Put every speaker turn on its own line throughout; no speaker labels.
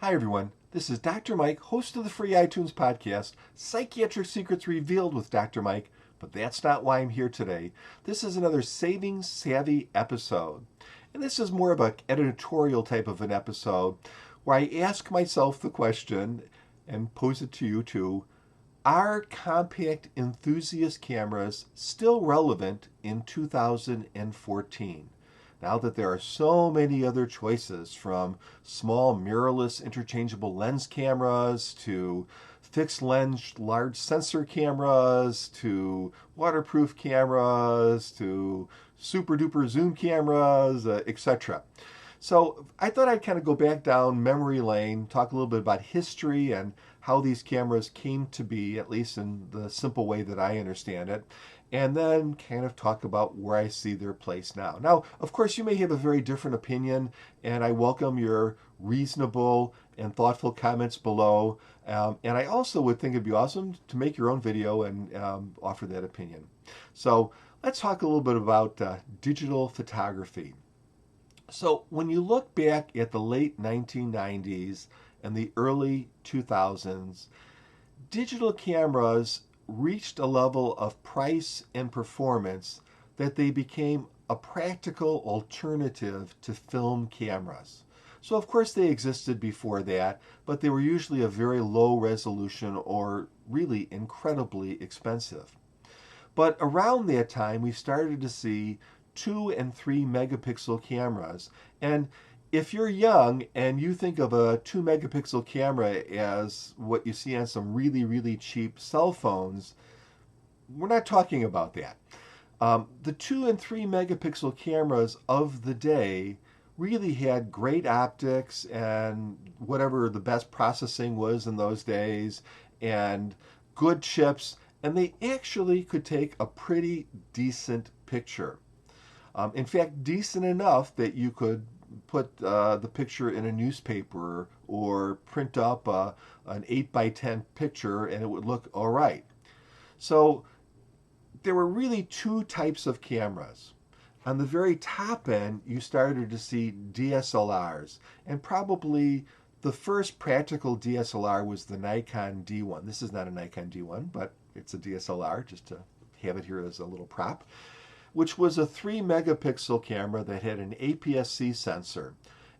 Hi, everyone. This is Dr. Mike, host of the free iTunes podcast, Psychiatric Secrets Revealed with Dr. Mike, but that's not why I'm here today. This is another Saving Savvy episode. And this is more of an editorial type of an episode where I ask myself the question and pose it to you too. Are compact enthusiast cameras still relevant in 2014? Now that there are so many other choices, from small mirrorless interchangeable lens cameras to fixed lens large sensor cameras to waterproof cameras to super duper zoom cameras, etc. So I thought I'd kind of go back down memory lane, talk a little bit about history and how these cameras came to be, at least in the simple way that I understand it, and then kind of talk about where I see their place now. Now, of course, you may have a very different opinion, and I welcome your reasonable and thoughtful comments below. And I also would think it'd be awesome to make your own video and offer that opinion. So let's talk a little bit about digital photography. So when you look back at the late 1990s and the early 2000s, digital cameras reached a level of price and performance that they became a practical alternative to film cameras. So of course they existed before that, but they were usually a very low resolution or really incredibly expensive. But around that time, we started to see 2 and 3 megapixel cameras. And if you're young and you think of a 2 megapixel camera as what you see on some really, really cheap cell phones, we're not talking about that. The 2 and 3 megapixel cameras of the day really had great optics and whatever the best processing was in those days and good chips, and they actually could take a pretty decent picture. In fact, decent enough that you could put the picture in a newspaper or print up an 8 by 10 picture and it would look all right. So there were really two types of cameras. On the very top end, you started to see DSLRs, and probably the first practical DSLR was the Nikon D1. This is not a Nikon D1, but it's a DSLR, just to have it here as a little prop, which was a 3 megapixel camera that had an APS-C sensor.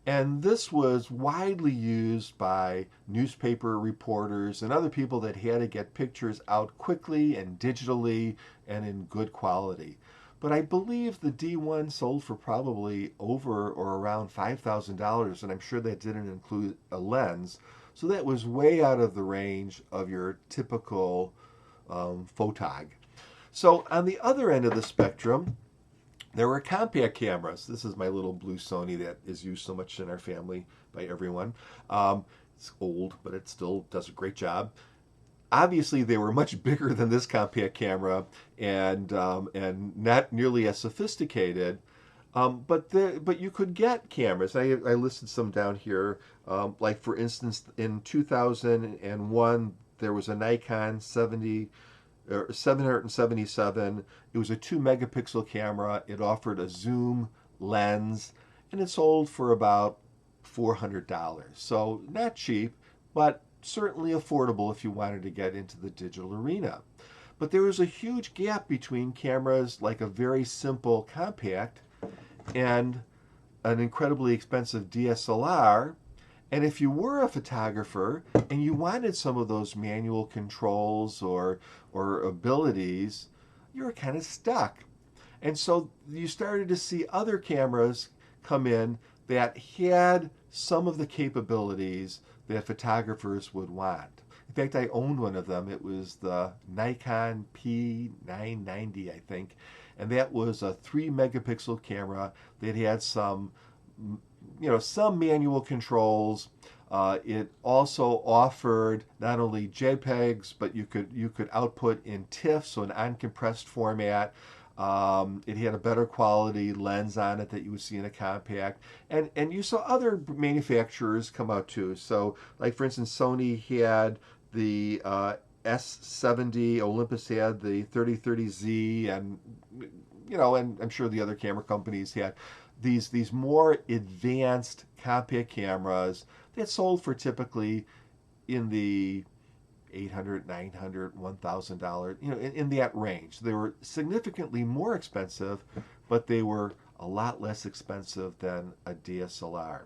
And this was widely used by newspaper reporters and other people that had to get pictures out quickly and digitally and in good quality. But I believe the D1 sold for probably over or around $5,000, and I'm sure that didn't include a lens. So that was way out of the range of your typical photog. So on the other end of the spectrum, there were compact cameras. This is my little blue Sony that is used so much in our family by everyone. It's old, but it still does a great job. Obviously, they were much bigger than this compact camera and not nearly as sophisticated. But you could get cameras. I listed some down here. Like for instance, in 2001, there was a Nikon 777. It was a 2 megapixel camera. It offered a zoom lens, and it sold for about $400. So not cheap, but certainly affordable if you wanted to get into the digital arena. But there was a huge gap between cameras like a very simple compact and an incredibly expensive DSLR. And if you were a photographer and you wanted some of those manual controls or abilities, you were kind of stuck. And so you started to see other cameras come in that had some of the capabilities that photographers would want. In fact, I owned one of them. It was the Nikon P990, I think. And that was a 3 megapixel camera that had some manual controls. It also offered not only JPEGs, but you could output in TIFF, so an uncompressed format. It had a better quality lens on it that you would see in a compact, and you saw other manufacturers come out too. So, like for instance, Sony had the S70, Olympus had the 3030Z, and and I'm sure the other camera companies had these more advanced compact cameras and it sold for typically in the $800, $900, $1,000, in that range. They were significantly more expensive, but they were a lot less expensive than a DSLR.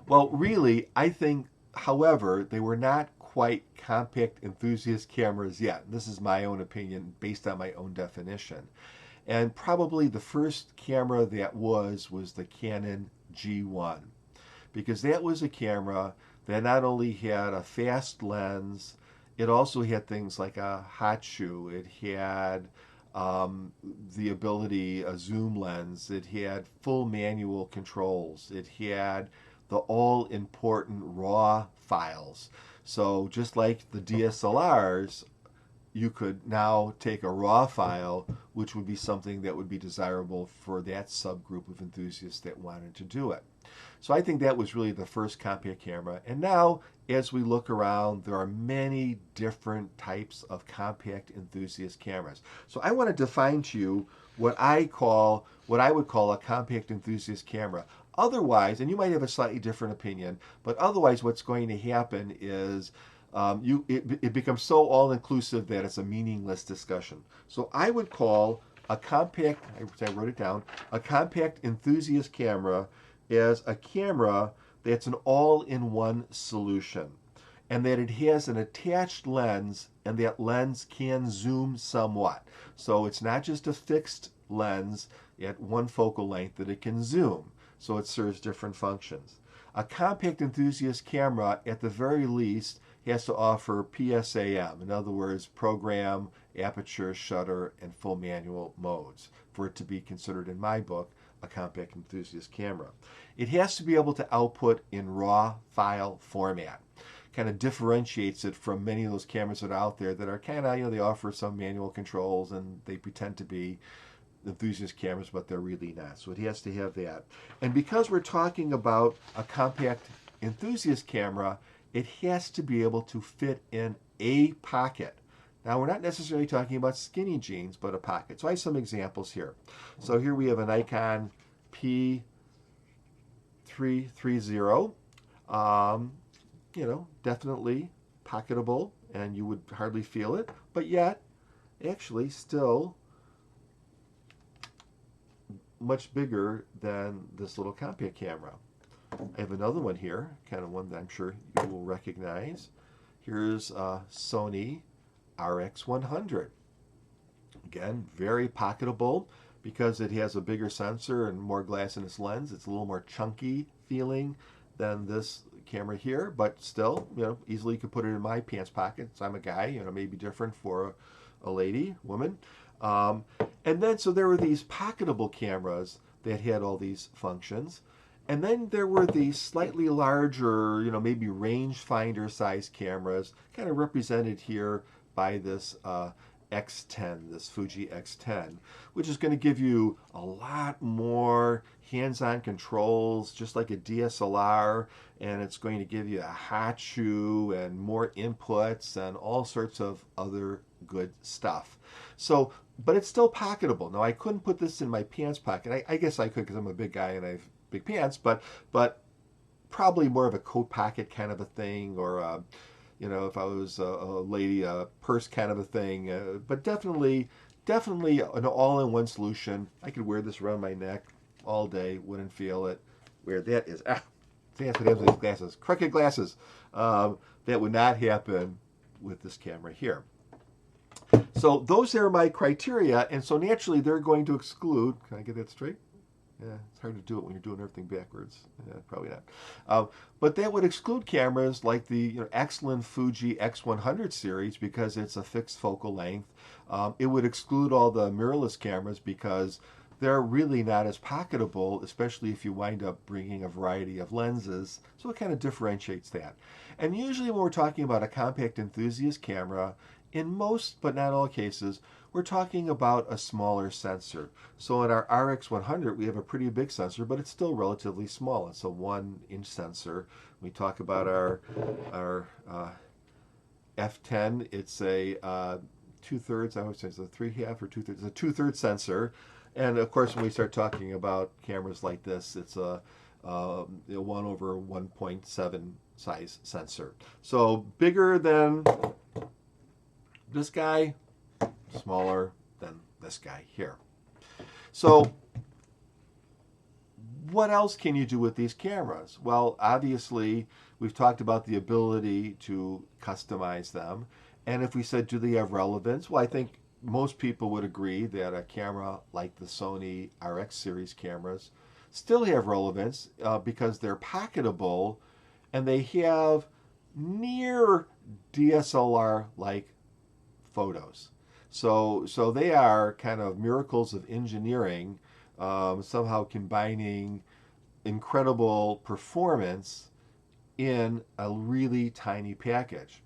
Well, really, I think, however, they were not quite compact enthusiast cameras yet. This is my own opinion based on my own definition. And probably the first camera that was the Canon G1, because that was a camera that not only had a fast lens, it also had things like a hot shoe. It had the ability, a zoom lens. It had full manual controls. It had the all-important RAW files. So just like the DSLRs, you could now take a RAW file, which would be something that would be desirable for that subgroup of enthusiasts that wanted to do it. So I think that was really the first compact camera. And now, as we look around, there are many different types of compact enthusiast cameras. So I want to define to you what I would call a compact enthusiast camera. Otherwise, and you might have a slightly different opinion, but otherwise what's going to happen is it becomes so all-inclusive that it's a meaningless discussion. So I would call a compact, I wrote it down, a compact enthusiast camera is a camera that's an all-in-one solution, and that it has an attached lens, and that lens can zoom somewhat. So it's not just a fixed lens at one focal length, that it can zoom, so it serves different functions. A compact enthusiast camera, at the very least, has to offer PSAM, in other words, program, aperture, shutter, and full manual modes, for it to be considered, in my book, a compact enthusiast camera. It has to be able to output in RAW file format. Kind of differentiates it from many of those cameras that are out there that are kind of, they offer some manual controls and they pretend to be enthusiast cameras, but they're really not. So it has to have that. And because we're talking about a compact enthusiast camera, it has to be able to fit in a pocket. Now, we're not necessarily talking about skinny jeans, but a pocket. So I have some examples here. So here we have a Nikon P340. Definitely pocketable, and you would hardly feel it, but yet, actually, still much bigger than this little compact camera. I have another one here, kind of one that I'm sure you will recognize. Here's Sony RX100. Again, very pocketable because it has a bigger sensor and more glass in its lens. It's a little more chunky feeling than this camera here, but still, easily you could put it in my pants pockets. I'm a guy, maybe different for a lady, woman. And then, so there were these pocketable cameras that had all these functions. And then there were these slightly larger, maybe rangefinder size cameras, kind of represented here by this X10, this Fuji X10, which is going to give you a lot more hands-on controls, just like a DSLR, and it's going to give you a hot shoe and more inputs and all sorts of other good stuff. So, but it's still pocketable. Now, I couldn't put this in my pants pocket. I guess I could because I'm a big guy and I have big pants, but probably more of a coat pocket kind of a thing, or if I was a lady, a purse kind of a thing. But definitely an all-in-one solution. I could wear this around my neck all day, wouldn't feel it. Where that is, see, I have to have these glasses, crooked glasses. That would not happen with this camera here. So those are my criteria, and so naturally they're going to exclude. Can I get that straight? Yeah, it's hard to do it when you're doing everything backwards. Yeah, probably not. But that would exclude cameras like the excellent Fuji X100 series because it's a fixed focal length. It would exclude all the mirrorless cameras because they're really not as pocketable, especially if you wind up bringing a variety of lenses. So it kind of differentiates that. And usually when we're talking about a compact enthusiast camera, in most but not all cases, we're talking about a smaller sensor. So in our RX100, we have a pretty big sensor, but it's still relatively small. It's a 1-inch sensor. We talk about our F10. It's a 2/3. I always say it's a 3/2 or 2/3. It's a 2/3 sensor. And of course, when we start talking about cameras like this, it's a 1/1.7 size sensor. So bigger than this guy, smaller than this guy here. So what else can you do with these cameras? Well, obviously, we've talked about the ability to customize them. And if we said, do they have relevance? Well, I think most people would agree that a camera like the Sony RX series cameras still have relevance because they're pocketable and they have near DSLR-like photos. So they are kind of miracles of engineering, somehow combining incredible performance in a really tiny package.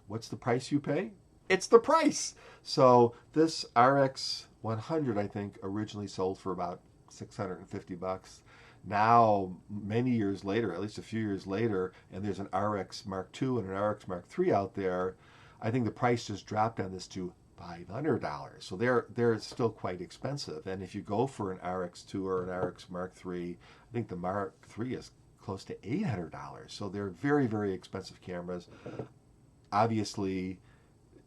What's the price you pay? It's the price. So this RX 100, I think, originally sold for about $650. Now, many years later, at least a few years later, and there's an RX Mark II and an RX Mark III out there, I think the price just dropped on this to $500. So they're still quite expensive. And if you go for an RX2 or an RX Mark III, I think the Mark III is close to $800. So they're very, very expensive cameras. Obviously,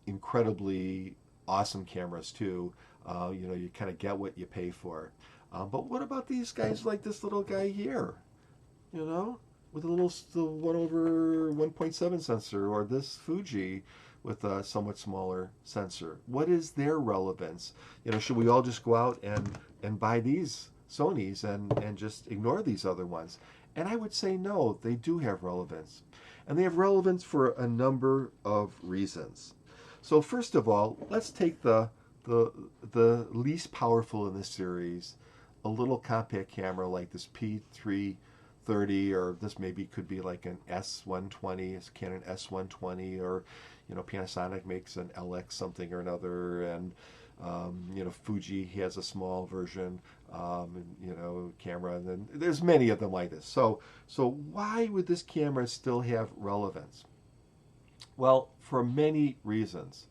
incredibly awesome cameras too. You kind of get what you pay for. But what about these guys like this little guy here? With a little 1/1.7 sensor, or this Fuji with a somewhat smaller sensor. What is their relevance? Should we all just go out and buy these Sonys and just ignore these other ones? And I would say no, they do have relevance. And they have relevance for a number of reasons. So first of all, let's take the least powerful in this series, a little compact camera like this P340, or this maybe could be like an S120, it's Canon S120, or Panasonic makes an LX something or another, and Fuji has a small version, camera, and then there's many of them like this. So why would this camera still have relevance? Well, for many reasons.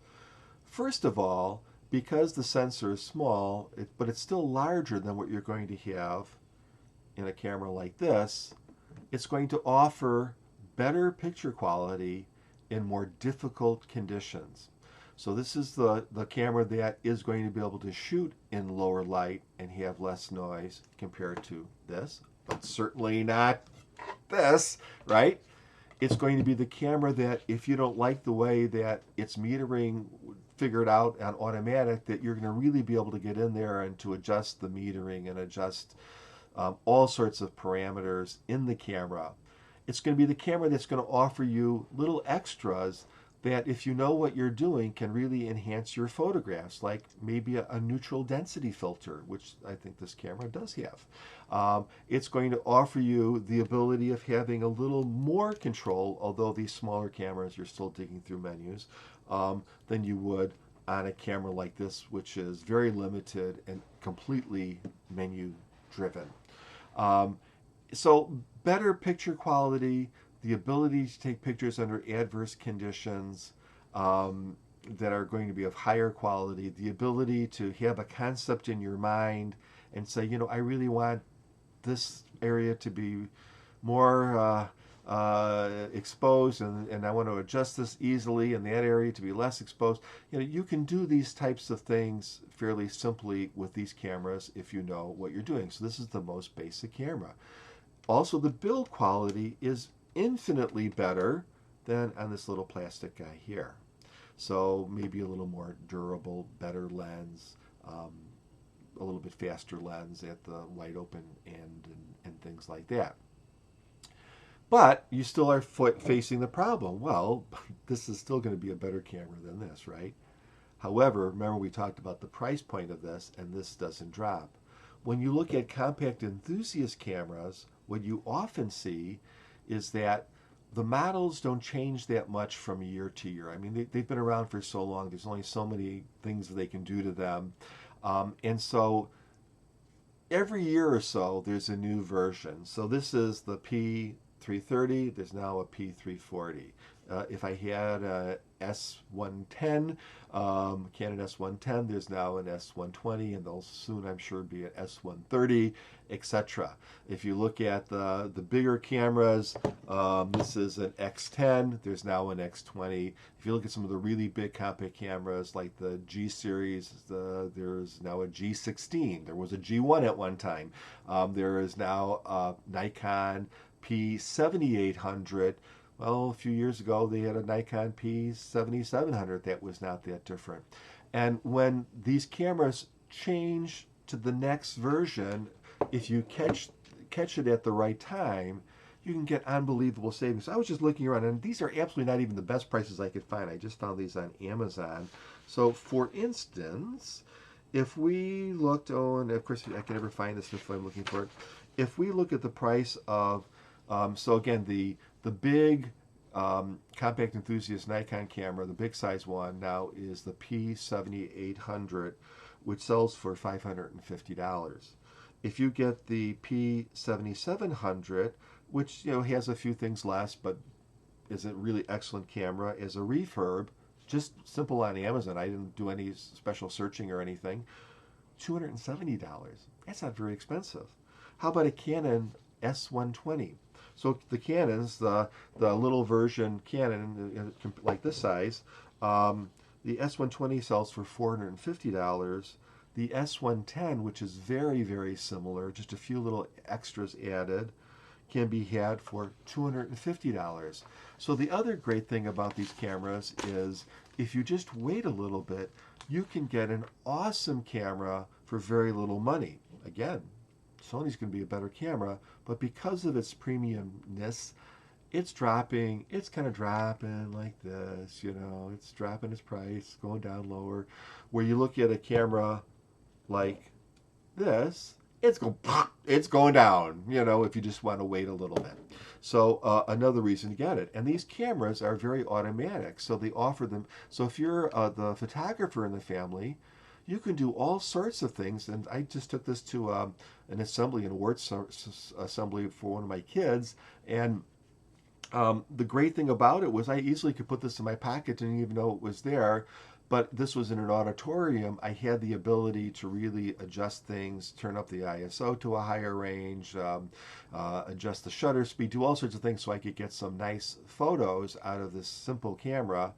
First of all, because the sensor is small, but it's still larger than what you're going to have in a camera like this, it's going to offer better picture quality in more difficult conditions. So this is the camera that is going to be able to shoot in lower light and have less noise compared to this, but certainly not this, right? It's going to be the camera that, if you don't like the way that it's metering figured out on automatic, that you're going to really be able to get in there and to adjust the metering and adjust all sorts of parameters in the camera. It's going to be the camera that's going to offer you little extras that, if you know what you're doing, can really enhance your photographs, like maybe a neutral density filter, which I think this camera does have. It's going to offer you the ability of having a little more control, although these smaller cameras, you're still digging through menus, than you would on a camera like this, which is very limited and completely menu driven. So better picture quality, the ability to take pictures under adverse conditions that are going to be of higher quality, the ability to have a concept in your mind and say, I really want this area to be more exposed, and I want to adjust this easily, and that area to be less exposed. You can do these types of things fairly simply with these cameras if you know what you're doing. So this is the most basic camera. Also, the build quality is infinitely better than on this little plastic guy here. So maybe a little more durable, better lens, a little bit faster lens at the wide open end, and things like that. But you still are facing the problem. Well, this is still going to be a better camera than this, right? However, remember we talked about the price point of this, and this doesn't drop. When you look at compact enthusiast cameras, what you often see is that the models don't change that much from year to year. I mean, they've been around for so long. There's only so many things that they can do to them. And so every year or so, there's a new version. So this is the P330, there's now a P340. If I had a S110, Canon S110, there's now an S120, and there'll soon, I'm sure, be an S130, etc. If you look at the bigger cameras, this is an X10, there's now an X20. If you look at some of the really big compact cameras like the G series, there's now a G16. There was a G1 at one time. There is now a Nikon P7800. Well, a few years ago, they had a Nikon P7700 that was not that different. And when these cameras change to the next version, if you catch it at the right time, you can get unbelievable savings. I was just looking around, and these are absolutely not even the best prices I could find. I just found these on Amazon. So, for instance, if we looked, and of course I can never find this if I'm looking for it. If we look at the price of, so again, the big compact enthusiast Nikon camera, the big size one now is the P7800, which sells for $550. If you get the P7700, which has a few things less, but is a really excellent camera as a refurb, just simple on Amazon. I didn't do any special searching or anything. $270. That's not very expensive. How about a Canon S120? So the Canons, the little version Canon, like this size, the S120 sells for $450. The S110, which is very, very similar, just a few little extras added, can be had for $250. So the other great thing about these cameras is if you just wait a little bit, you can get an awesome camera for very little money. Again, Sony's going to be a better camera, but because of its premiumness, it's kind of dropping like this, it's dropping its price, going down lower. Where you look at a camera like this, it's going down, if you just want to wait a little bit. So another reason to get it. And these cameras are very automatic, so they offer them. So if you're the photographer in the family, you can do all sorts of things. And I just took this to an awards assembly for one of my kids. And the great thing about it was I easily could put this in my pocket, didn't even know it was there. But this was in an auditorium. I had the ability to really adjust things, turn up the ISO to a higher range, adjust the shutter speed, do all sorts of things so I could get some nice photos out of this simple camera.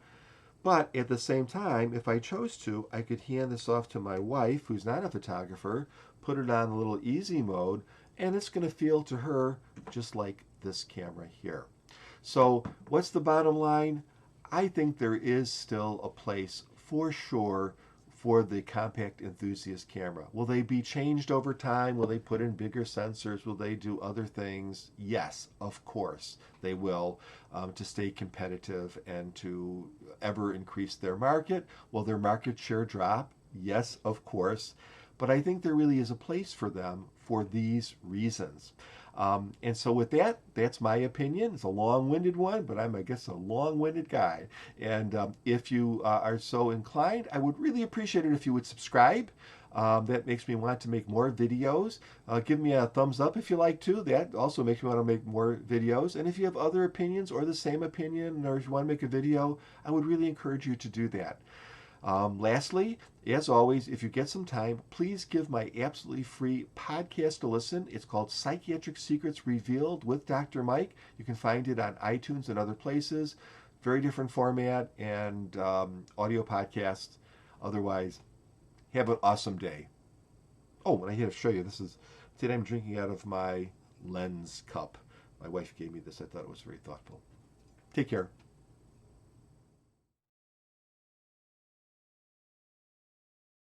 But at the same time, if I chose to, I could hand this off to my wife, who's not a photographer, put it on a little easy mode, and it's going to feel to her just like this camera here. So what's the bottom line? I think there is still a place for sure for the compact enthusiast camera. Will they be changed over time? Will they put in bigger sensors? Will they do other things? Yes, of course they will, to stay competitive and to ever increase their market. Will their market share drop? Yes, of course. But I think there really is a place for them for these reasons. And so with that, that's my opinion. It's a long-winded one, but I'm, I guess, a long-winded guy. And if you are so inclined, I would really appreciate it if you would subscribe. That makes me want to make more videos. Give me a thumbs up if you like to. That also makes me want to make more videos. And if you have other opinions or the same opinion, or if you want to make a video, I would really encourage you to do that. Lastly, as always, if you get some time, please give my absolutely free podcast a listen. It's called Psychiatric Secrets Revealed with Dr. Mike. You can find it on iTunes and other places. Very different format and audio podcast. Otherwise, have an awesome day. Oh, and I had to show you, today I'm drinking out of my lens cup. My wife gave me this. I thought it was very thoughtful. Take care.